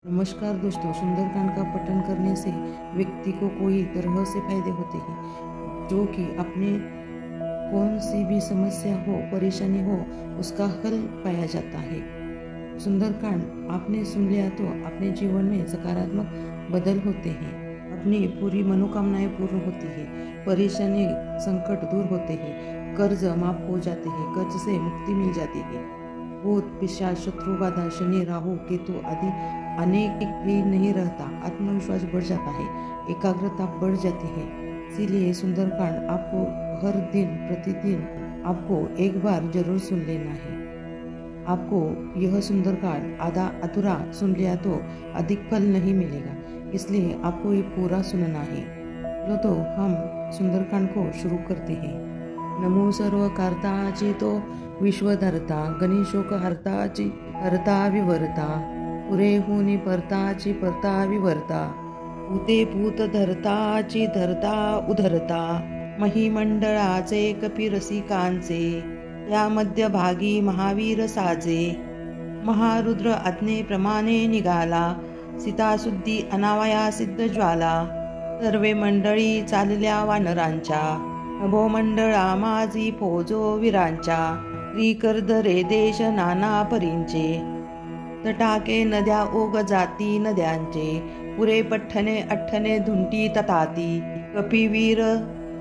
नमस्कार दोस्तों, सुंदरकांड का पठन करने से व्यक्ति को कोई तरह से फायदे होते हैं, जो कि अपने कौन सी भी समस्या हो, परेशानी हो, उसका हल पाया जाता है। सुंदरकांड आपने सुन लिया तो अपने जीवन में सकारात्मक बदल होते हैं, अपनी पूरी मनोकामनाएं पूर्ण होती है, परेशानी संकट दूर होते हैं, कर्ज माफ हो जाते हैं, कर्ज से मुक्ति मिल जाती है। भूत पिशाच शत्रु बाधा शनि राहु केतु आदि अनेक भी नहीं रहता, आत्मविश्वास बढ़ जाता है, एकाग्रता बढ़ जाती है। इसीलिए सुंदरकांड आपको हर दिन प्रतिदिन आपको एक बार जरूर सुन लेना है। आपको यह सुंदरकांड आधा अधूरा सुन लिया तो अधिक फल नहीं मिलेगा, इसलिए आपको ये पूरा सुनना है। चलो तो हम सुंदरकांड को शुरू करते हैं। नमो सर्व कार्ताची तो विश्वधर्ता, गणेशोक हरताची हरता विवर्ता, पुरे हुनी परताची परता विवर्ता, भूते भूत धरताची धरता उधरता, महिमंडळाचे कपिरसिकांचे, या मध्यभागी महावीर साजे, महारुद्र आज्ञेप्रमाणे निघाला, सीतासुद्धी अनावया सिद्ध ज्वाला, सर्वे मंडळी चालल्या वानरांच्या, नभोमंडळा माझी फौजो वीरांच्या, श्रीकरधरे देश नाना परींचे, तटाके नद्या ओग जाती नद्यांचे, पुरे पठ्ठने अठ्ठने धुंटी तताती, कपिवीर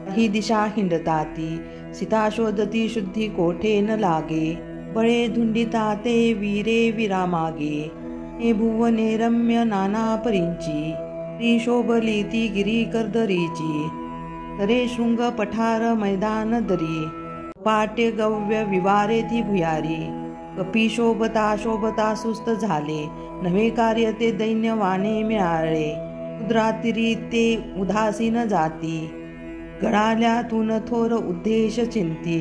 ही दिशा हिंडताती, सीता शोधती शुद्धी कोठे न लागे, बळे धुंडिता ते वीरे विरामागे, हे भुवने रम्य नाना परींची, ती शोभली ती गिरी कर्दरीची, तरे शृंग पठार मैदान दरी, पाट्य गव्य विवारे ती भुयारी, कपी शोभता शोभता सुस्त झाले, नवे कार्य ते दैन्यवाने मिळाले, रुद्रातिरी ते उदासीन जाती, गळाल्यातून थोर उद्देश चिंती,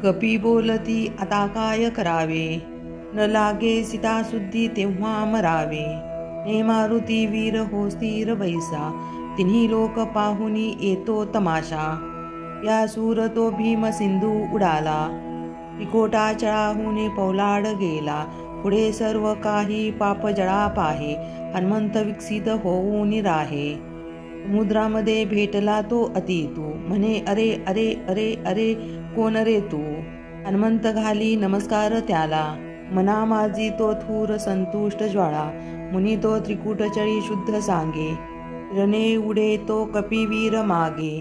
कपी बोलती आता काय करावे, न लागे सीतासुद्धी तेव्हा मरावे, हे मारुती वीर हो स्थिर बैसा, तिन्ही लोक पाहुनी येतो तमाशा, या सूर तो भीम सिंधू उडाला, त्रिकोटा चळाहुनी पौलाड गेला, पुढे सर्व काही पाप जळा पाहे, हनुमंत विकसित होऊन राहे, समुद्रामध्ये भेटला तो अतितू, म्हणे अरे अरे अरे अरे कोण रे तू, हनुमंत घाली नमस्कार त्याला, मना माझी तो थूर संतुष्ट ज्वाळा, मुनी तो त्रिकुटचळी शुद्ध सांगे, रणे उडे तो कपिवीर मागे,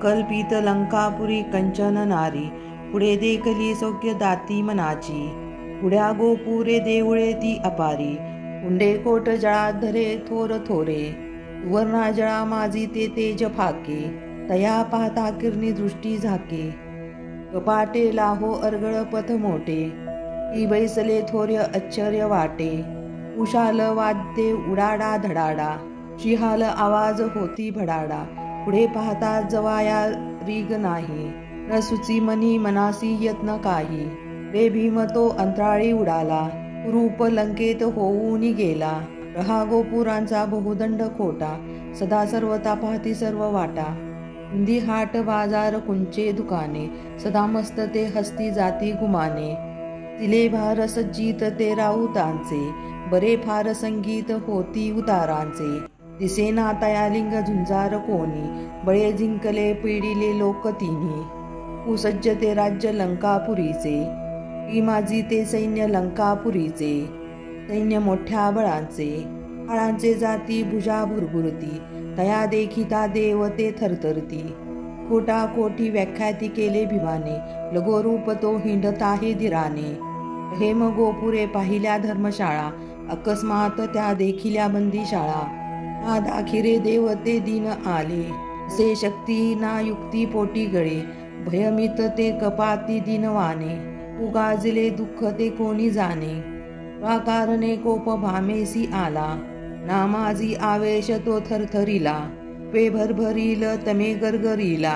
कल्पित लंकापुरी कंचन नारी, पुढे देखली सौख्य दाती मनाची, पुढ्या गोपुरे देऊळे ती अपारी, कुंडे कोट जळा धरे थोर थोरे, सुवर्णा जळा माझी ते तेज फाके, तया पाहता किरणी दृष्टी झाके, कपाटे लाहो अर्गळ पथ मोठे, ती बैसले थोर्य आश्चर्य वाटे, उशाल वाद्ये उडाडा धडाडा, शिहाल आवाज होती भडाडा, पुढे पाहता जवाया रीग नाही, न सुची मनी मनासी यत्न काही, रे भीम तो अंतराळी उडाला, रूप लंकेत होऊन गेला, रहा गोपुरांचा बहुदंड खोटा, सदा सर्वता पाहती सर्व वाटा, हिंदी हाट बाजार कुंचे दुकाने, सदा मस्त ते हस्ती जाती गुमाने, तिले भार सज्जित ते राऊतांचे, बरे फार संगीत होती उतारांचे, दिसेना तयालिंग झुंजार कोणी, बळे जिंकले पिडिले लोक तिन्ही, कुसज्ज ते राज्य लंकापुरीचे, ही माझी ते सैन्य लंकापुरीचे, सैन्य मोठ्या बळांचे, हाळांचे जाती भुजा भुरभुरती, तया देखिता देव ते थरथरती, कोटा कोठी व्याख्याती केले भीमाने, लगोरूप तो हिंडता हे धीराने, हेम गोपुरे पाहिल्या धर्मशाळा, अकस्मात त्या देखिल्या बंदीशाळा, हा दाखिरे देवते दिन आले, से शक्ती ना युक्ती पोटी गळे, भयमित ते कपाती दिनवाने, उगाजले दुःख ते कोणी जाणे, प्राकारणे कोप भामेसी आला, ना माझी आवेश तो थरथरीला, वे भरभरील तमे गरगरीला,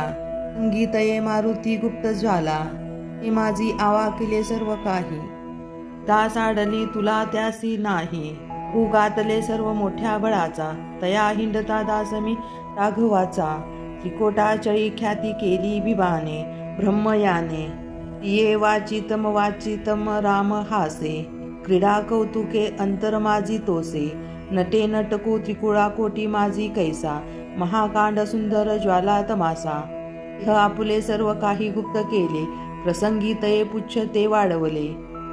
संगीतये मारुती गुप्त ज्वाला, हे माझी आवाकिले सर्व काही, दास आडली तुला त्यासी नाही, उगातले सर्व मोठ्या बळाचा, तया हिंडता दास मी राघवाचा, त्रिकोटा चळी ख्याती केली बिबाने, ब्रह्मयाने, ये वाचितम राम हासे, क्रीडा कौतुके अंतर माझी तोसे, नटे नटको त्रिकुळा कोटी माझी कैसा, महाकांड सुंदर ज्वाला तमासा. ह आपुले सर्व काही गुप्त केले, प्रसंगी तये पुच्छ ते वाढवले.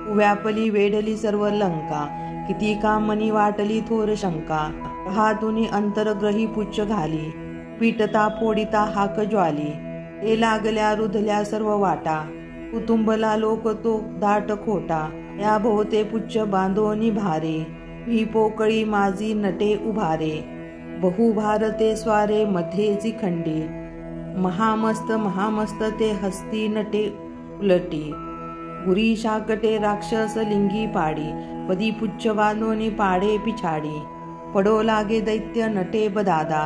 व्यापली वेडली सर्व लंका, किती का मनी वाटली थोर शंका. हातुनी अंतरग्रही पुच्छ घाली, पीटता फोडिता हाक ज्वाली. ते लागल्या रुधल्या सर्व वाटा, कुटुंबला लोक तो दाट खोटा. या भोवते पुच्छ बांधोनी भारे, ही पोकळी माझी नटे उभारे. बहु भारते स्वारे मध्येची खंडी, महामस्त ते हस्ती नटे उलटी. गुरी शाकटे राक्षस लिंगी पाडी, पदी पुच्छ बांधोनी पाडे पिछाडी. पडो लागे दैत्य नटे बदादा,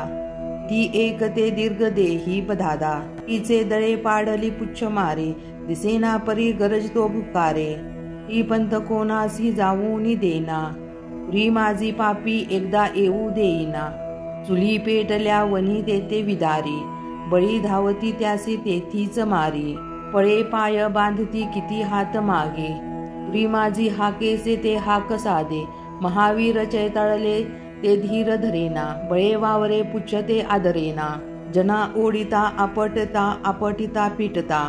ती एक ते दीर्घ देही बदादा. तिचे दळे पाडली पुच्छ मारे, दिसेना परी गरजतो भुकारे. ही पंथ कोणासी जाऊनी देना, पुरी माझी पापी एकदा येऊ देईना. चुली पेटल्या वनी तेथे विदारी, बळी धावती त्यासी तेथीच मारी. पळे पाय बांधती किती हात मागे, पुरी माझी हाकेसे ते हाक साधे. महावीर चैताळले ते धीर धरेना, बळे वावरे पुच्छ ते आदरेना. जना ओढिता आपटिता पीटता,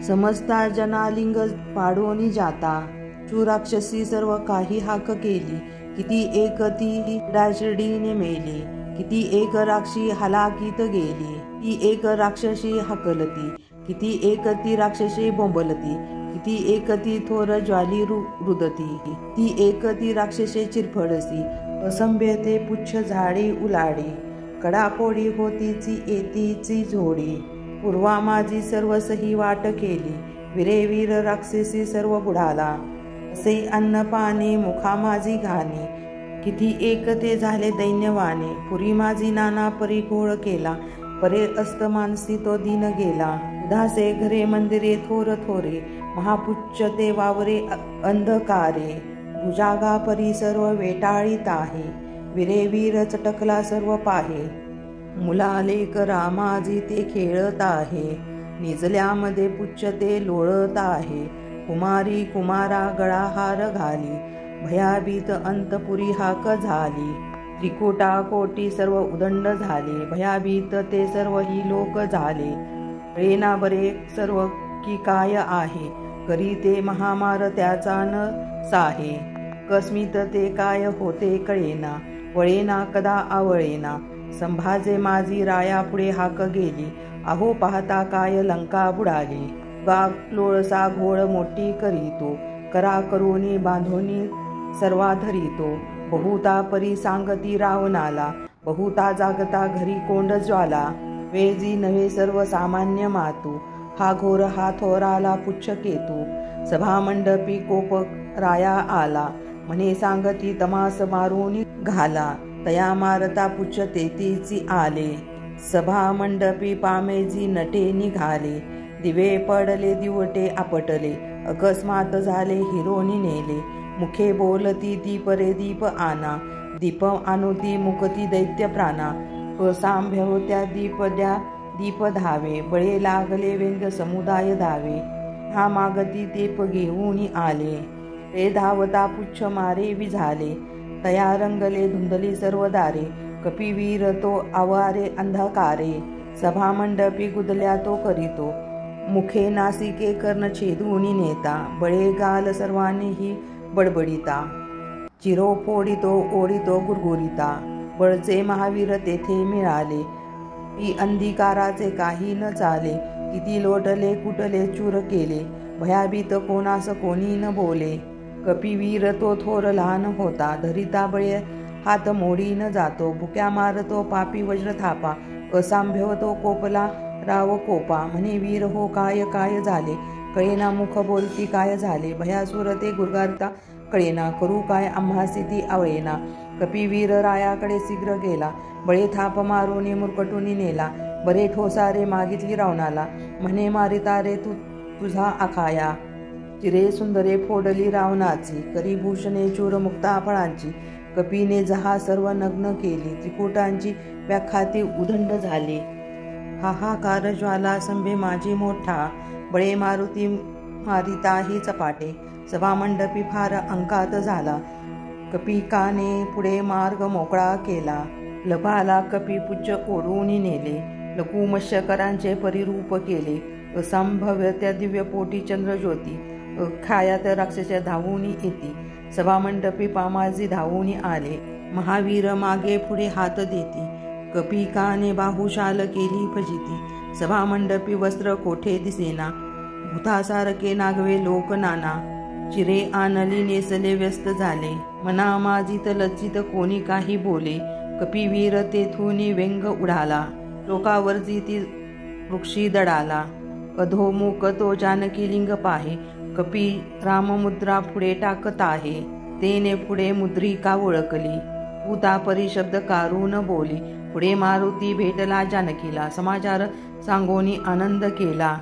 समजता जनालिंग पाडोनी जाता. चुराक्षसी सर्व काही हाक केली, किती एक ती डाशिडीने मेली. किती एक राक्षी हलाकीत गेली, ती एक राक्षसी हकलती. किती एक ती राक्षसी बोंबलती, किती एक ती थोर ज्वाली रुदती. ती एक ती राक्षसे चिरफडसी, असंभ्य ते पुच्छ झाडी उलाडी. कडापोडी होतीची येतीची जोडी, पूर्वा माझी सर्व सही वाट केली. वीर राक्षसी सर्व बुडाला, असे अन्न पाणी मुखा माझी घाणी. किती एक ते झाले दैन्यवाने, पुरी माझी नाना परी घोळ केला. परे अस्त मानसी तो दिन गेला, उदासे घरे मंदिरे थोर थोरे. महापुच्छ ते वावरे अंधकारे, भुजागा परी सर्व वेटाळीत आहे. वीर चटकला सर्व पाहे, मुलाले करा माझी ते खेळत आहे. निजल्यामध्ये पुच्छ ते लोळत आहे, कुमारी कुमारा गळाहार घाली. भयाभीत अंतपुरी हाक झाली, त्रिकुटा कोटी सर्व उदंड झाले. भयाभीत ते सर्व ही लोक झाले, कळेना बरे सर्व की काय आहे. करी ते महामार त्याचा न साहे, कस्मित ते काय होते कळेना. वळेना कदा आवळेना, संभाजे माझी राया पुढे हाक गेली. अहो पाहता काय लंका बुडाली. गाग लोळसा घोळ मोठी करीतो, करा करोनी बांधोनी सर्वा धरितो. बहुता परी सांगती रावणाला, बहुता जागता घरी कोंड ज्वाला. वेजी नव्हे सर्व सामान्य मातू, हा घोर हा थोराला पुच्छ केतू. सभा मंडपी कोप राया आला, म्हणे सांगती तमास मारून घाला. तया मारता पुच्छ तेथीची आले, सभा मंडपी पामेजी नटे निघाले. दिवे पडले दिवटे आपटले, अकस्मात झाले हिरोनी नेले. मुखे बोलती दीप रे दीप आना, दीप आणुती मुकती दैत्य प्राणा. सांभ्य होत्या दीप द्या दीप धावे, बळे लागले व्यंग समुदाय धावे. हा मागती दीप घेऊन आले, ते धावता पुच्छ मारे विझाले. तया रंगले धुंदली सर्व दारे, कपिवीर तो आवारे अंधकारे. सभा मंडपी गुदल्या तो करीतो, मुखे नासिके कर्ण छेदूनी नेता. बळे गाल सर्वांनीही बडबडिता, चिरो फोडितो ओढितो गुरगुरिता. बळचे महावीर तेथे मिळाले, ही अंधिकाराचे काही न चाले. किती लोटले कुटले चूर केले, भयाभीत कोणास कोणी न बोले. कपिवीर तो थोर लहान होता, धरिता बळे हात मोडी न जातो. भुक्या मारतो पापी वज्र थापा, असांभ्य तो कोपला राव कोपा. म्हणे वीर हो काय काय झाले, कळेना मुख बोलती काय झाले. भयासुर ते गुरगारता कळेना, करू काय आम्हासी ती आवळेना. कपिवीर रायाकडे शीघ्र गेला, बळे थाप मारून मुरकटून नेला. बरे ठोसारे मागितली रावणाला, म्हणे मारिता रे तुझा आखाया. चिरे सुंदरे फोडली रावणाची, करी भूषणे चूर मुक्ता फळांची. कपीने जहा सर्व नग्न केली, त्रिकुटांची व्याखाती उदंड झाली. हाहाकार ज्वाला संभे माझी मोठा, बळे मारुती मारिता ही चपाटे. सभामंडपी फार अंकात झाला, कपिकाने पुढे मार्ग मोकळा केला. लभाला कपी पुच्छ ओढून नेले. लघुमत्स्यकरांचे परिरूप केले. असंभव्य त्या दिव्य पोटी चंद्रज्योती. खायात राक्षसे धावून येती. सभामंडपी पामाजी धावून आले. महावीर मागे पुढे हात देती. कपिकाने बाहुशाल केली फजिती. सभामंडपी वस्त्र कोठे दिसेना. भूतासारखे नागवे लोक नाना. चिरे आणली नेसले व्यस्त झाले. मना माजित लज्जित कोणी काही बोले. कपिवीर तेथून व्यंग उडाला. टोकावरची ती वृक्षी दडाला. अधोमुख तो जानकी लिंग पाहे. कपी राममुद्रा पुढे टाकत आहे. तेने पुढे मुद्रिका ओळखली. भूता परिशब्द कारून बोली. पुढे मारुती भेटला जानकीला. समाचार सांगोनी आनंद केला.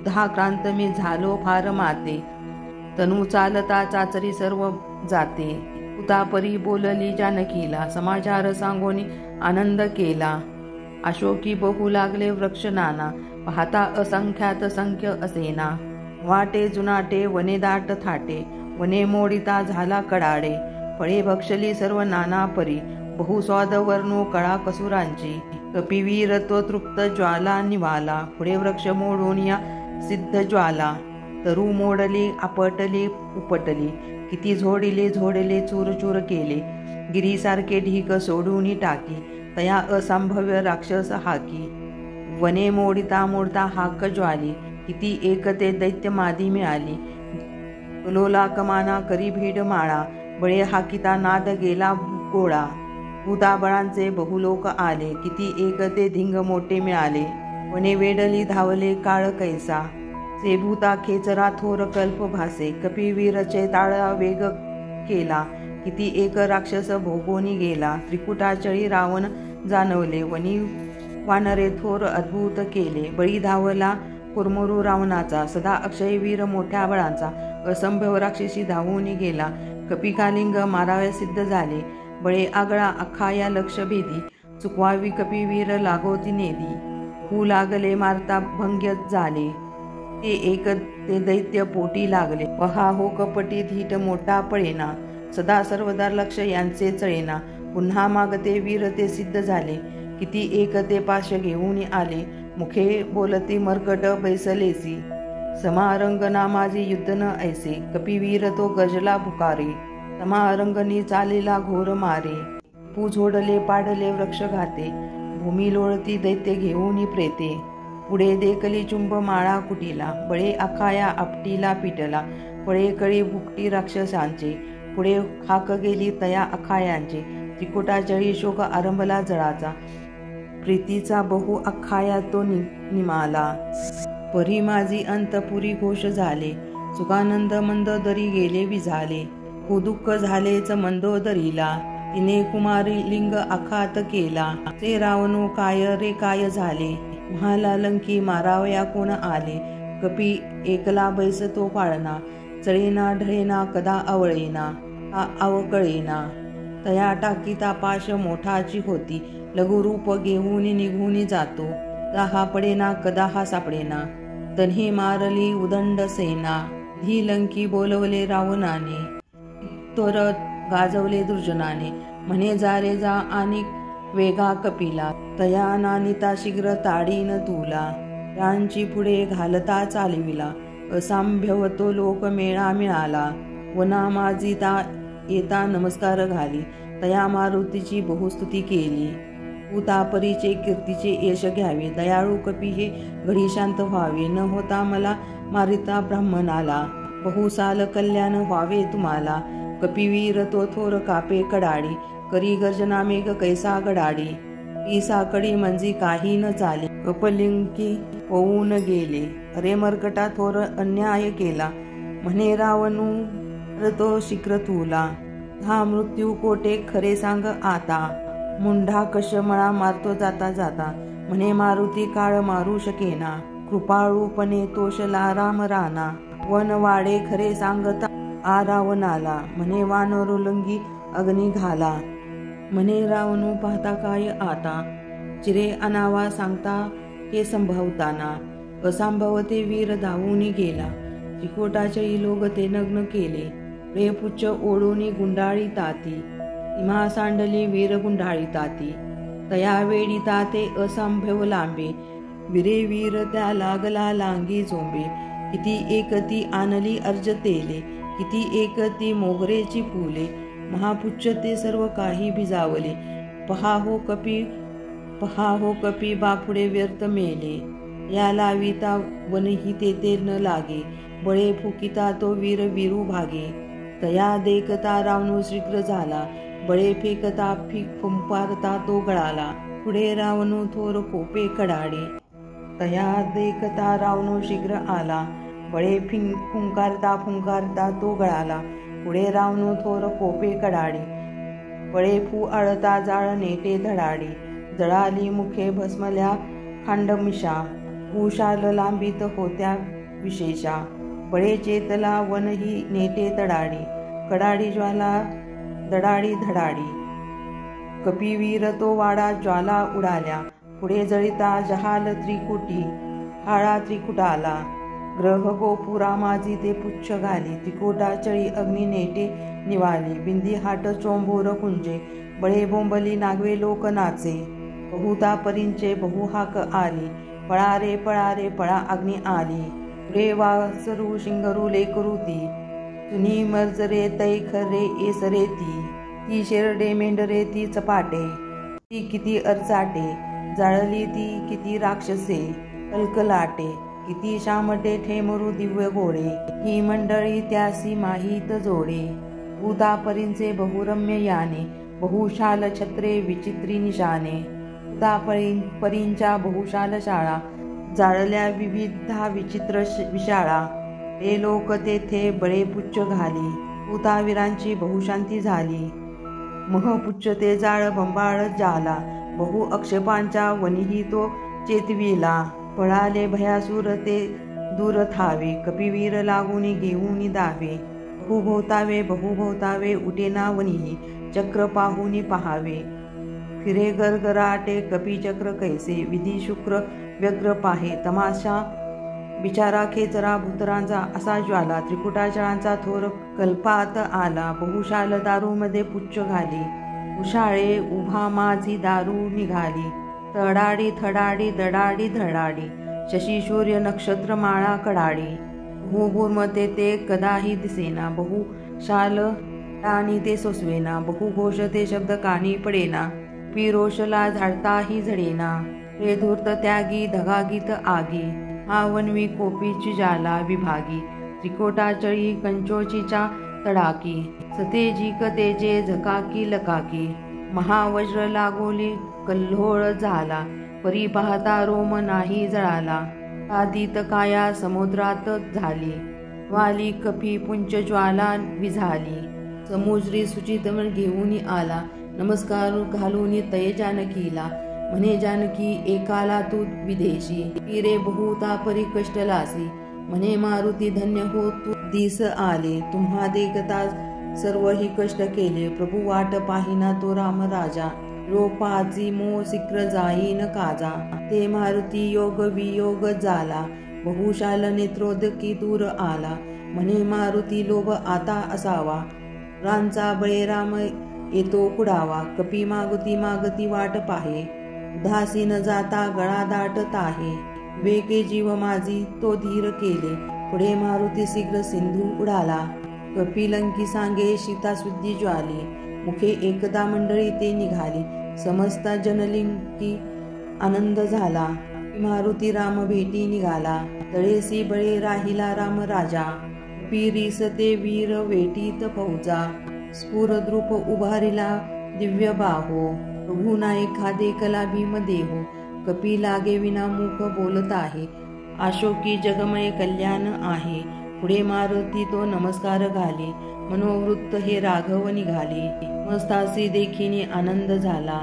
10 क्रांत मी झालो फार माते. तनु चालता चाचरी सर्व जाते. भूतापरी बोलली जानकीला. समाचार सांगोनी आनंद केला. अशोकी बहु लागले वृक्ष नाना. पाहता असंख्यात संख्य असेना. वाटे जुनाटे वने दाट थाटे. वने मोडिता झाला कडाडे. फळे भक्षली सर्व नाना परी. बहुस्वाद वर्णो कळा कसुरांची. कपिवीर तो तृप्त ज्वाला निवाला. पुढे वृक्ष मोडून या सिद्ध ज्वाला. तरु मोडली आपटली उपटली. किती झोडिले झोडले चूर चूर केले. गिरीसारखे ढीक सोडून टाकी. तया असंभव्य राक्षस हाकी. वने मोडिता मोडता हाक ज्वाली. किती एकते दैत्य मादी मिळाली. लोला कमाना करी भीड माळा. बळे हाकिता नाद गेला गोळा. भूताबळांचे बहुलोक आले. किती एकते धिंग मोठे मिळाले. वने वेडली धावले काळ कैसा. से भूता खेचरा थोर कल्प भासे. कपिवीरचे ताळा वेग केला. किती एक राक्षस भोगोनी गेला. त्रिकुटाचळी रावण जाणवले. वनी वानरे थोर अद्भुत केले. बळी धावला कुरमुरू रावणाचा. सदा अक्षयवीर मोठ्या बळांचा. असंभव राक्षसी धावून गेला. कपिकालिंग मारावे सिद्ध झाले. बळे आगळा अखाया लक्ष भेदी. चुकवावी कपिवीर लागोती नेदी. हू लागले मारता भंग्य झाले. ते एक ते दैत्य पोटी लागले. पहा हो कपटी धीट मोठा पळेना. सदा सर्वदा लक्ष यांचे चळेना. पुन्हा मागते वीर ते सिद्ध झाले. किती एक ते पाश घेऊन आले. मुखे बोलते मर्कट बैसलेसी. समारंगना माझे युद्ध न ऐसे. कपिवीर तो गजला भुकारे. समारंगनी चालेला घोर मारे. पू झोडले पाडले वृक्ष घाते. भूमी लोळती दैत्य घेऊन प्रेते. पुढे देखली चुंब माळा कुटीला. बळे अखाया आपटीला पिटला. पळे कळी भुकटी राक्षसांचे. पुढे हाक गेली तया अखायांचे. त्रिकुटाचळी शोक आरंभला जळाचा. प्रीतीचा बहु अखाया तो निमाला. परी माझी अंतपुरी घोष झाले. सुखानंद मंदोदरी गेले विझाले. दुःख झालेच मंदोदरीला. तिने कुमारी लिंग आखात केला. ते रावणो काय रे काय झाले. म्हाला लंकी मारावया कोण आले. कपी एकला बैस तो पाळना. चळेना ढळेना कदा आवळेना. अवकळेना. तया टाकीता पाश मोठाची होती. लघुरूप घेऊन निघून जातो. हा पडेना कदा हा सापडेना. तन्ही मारली उदंड सेना. धी लंकी बोलवले रावणाने. तोर गाजवले दुर्जनाने. म्हणे जा रे जा आणि वेगा कपिला. तया नानिता शीघ्र ताडीन तुला. रांची पुढे घालता चालविला. असांभ्यव तो लोक मेळा मिळाला. वना माजिता येता नमस्कार घाली. तया मारुतीची बहुस्तुती केली. भूतापरीचे कीर्तीचे यश घ्यावे. दयाळू कपी हे घडी शांत व्हावे. न होता मला मारिता ब्राह्मणाला. बहुसाल कल्याण व्हावे तुम्हाला. कपिवीर तो थोर कापे कडाडी. करी गर्जना मेघ कैसा गडाडी. ती साकडी म्हणजे काही न चाले. कपलिंकी होऊन गेले. अरे मर्कटा थोर अन्याय केला. म्हणे रावणू तो शीघ्र तुला. हा मृत्यू कोटे खरे सांग आता. मुंढा कशमळा मारतो जाता जाता. म्हणे मारुती काळ मारू शकेना. कृपाळूपणे तोषला राम राणा. वन वाडे खरे सांगता आ रावणाला. म्हणे वानरुलंगी अग्नी घाला. म्हणे रावणू पाहता काय आता. चिरे अनावा सांगता हे संभवताना. असांभवते वीर धावून गेला. त्रिकोटाचे लोक ते नग्न केले. पुढे पुच्छ ओढूनी गुंडाळी ताती, सीमा सांडली वीर गुंडाळी ताती, तया वेळी ताते असंभव लांबे, विरे वीर त्या लागला लांगी झोंबे, किती एकती आणली अर्ज तेले, किती एकती मोगरेची फुले, महापुच्छ ते सर्व काही भिजावले, पहा हो कपी बापुडे व्यर्थ मेले, या लाविता वनही तेथे न लागे, बळे फुकिता तो वीर वीरू भागे, तया देखता रावणू शीघ्र झाला, बळे फेकता फुंपारता तो गळाला, पुढे रावणू थोर कोपे कडाडे, तया देखता रावणू शीघ्र आला, बळे फुंकारता तो गळाला, पुढे रावणू थोर कोपे कडाडी, बळे फू अळता जाळ नेटे धडाडी, जळाली मुखे भस्मल्या खांडमिशा, भूशाल लांबीत होत्या विशेषा, बळे चेतला वनही नेटे तडाडी, कडाडी ज्वाला दडाडी धडाडी, कपिवीर तो वाडा ज्वाला उडाल्या, पुढे जळिता जहाल त्रिकुटी, हाळा त्रिकुटाला, ग्रह गोपुरा माझी ते पुच्छ घाली, त्रिकोटा चळी अग्नी नेटे निवाली, बिंदी हाट चोंभोर कुंजे, बळे बोंबली नागवे लोक नाचे, बहुता परींचे बहुहाक आली, पळा रे पळा अग्नी आली, पुढे वासरू शिंगरू लेकरू ती, तुनी मर्जरे तै खरे एसरे ती शेरडे मेंढरे ती चपाटे, ती किती अर्चाटे, जाळली ती किती राक्षसे कलकलाटे, किती शामटे ठेमरू दिव्य गोडे, ही मंडळी त्यासी माहीत जोडे, भूतापरींचे बहुरम्य याने, बहुशाल छत्रे विचित्री निशाने, भूतापरींच्या बहुशाल शाळा, जाळल्या विविधा विचित्र विशाळा, हे लोक तेथे बळे पुच्छ घाली, भूतावीरांची बहुशांती झाली, महपुच्छ ते जाळ बंबाळ जाला, बहु अक्षपांच्या वनीही तो चेतविला, पळाले भयासूर ते दूर थावे, कपिवीर लागूनी घेऊनी दावे, बहुभोवतावे उठेना वनीही, चक्र पाहुनी पहावे, फिरे गरगराटे कपिचक्र कैसे, विधी शुक्र व्यग्र पाहे, तमाशा बिचारा खेचरा भूतरांचा असा ज्वाला, त्रिकुटाचळांचा थोर कल्पात आला, बहुशाल दारूमध्ये पुच्छ घाली, उशाळे उभा माझी दारू निघाली, तडाडी थडाडी दडाडी धडाडी, शशी सूर्य नक्षत्र माळा कडाडी, बहुभूर्मते ते कदाही दिसेना, बहुशाल आणि ते सोसवेना, बहुघोष ते शब्द कानी पडेना, पिरोशला झाडताही झडेना, हे धूर्त त्यागी धगागीत आगी, हा वनवी कोपीची जाला विभागी, त्रिकोटाचळी कंचोचीच्या तडाकी, सतेजिक तेजे झकाकी लकाकी, महावज्र लागोली कल्होळ झाला, परी पाहता रोम नाही जळाला, आदित काया समुद्रात झाली, वाली कपी पुंच ज्वाला विझाली, समुद्री सुचितमन घेऊन आला, नमस्कार घालून तय जानकीला, म्हणे जानकी एकाला तू विदेशी, हिरे बहुता परी कष्ट लासी, म्हणे मारुती धन्य हो तू दिस आले, तुम्हा देखता सर्व ही कष्ट केले, प्रभू वाट पाहिना तो राम राजा, रोपाची मो शीघ्र जाईन काजा, ते मारुती योग वियोग झाला, बहुशाल नेत्रोदकी दूर आला, म्हणे मारुती लोभ आता असावा, रांचा बळेराम येतो कुडावा, कपी मागती वाट पाहे, उदासी न जाता गळा दाटत आहे, वेगे जीव माझी तो धीर केले, पुढे मारुती शीघ्र सिंधू उडाला, कपिलंकी सांगे शीताशुद्धी ज्वाली, मुखे एकदा मंडळी ते निघाली, समस्त जनलिंकी आनंद झाला, मारुती राम भेटी निघाला, तळेसी बळे राहिला राम राजा, पिरीस ते वीर वेटीत फौजा, स्फुरद्रूप उभारिला दिव्य बाहो, प्रभूना एखादे कला भीम देहो, कपी लागे विना मुख बोलत आहे, अशोकी जगमय कल्याण आहे, पुढे मारुती तो नमस्कार घाले, मनोवृत्त हे राघव निघाले, मस्तासी देखीने आनंद झाला,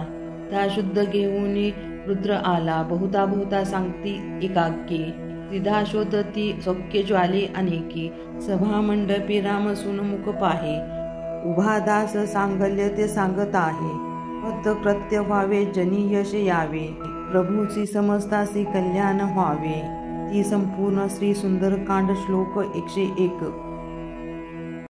त्या शुद्ध घेऊन रुद्र आला, बहुता सांगती एकाकी, त्रिधा शोधती सौख्य ज्वाले अनेकी, सभा मंडपी राम सुनमुख पाहे, उभा दास सांगल्य ते सांगत आहे, मत कृत्य व्हावे जनी यश यावे, प्रभूची समस्तासी कल्याण व्हावे, ती संपूर्ण श्री सुंदरकांड श्लोक 101।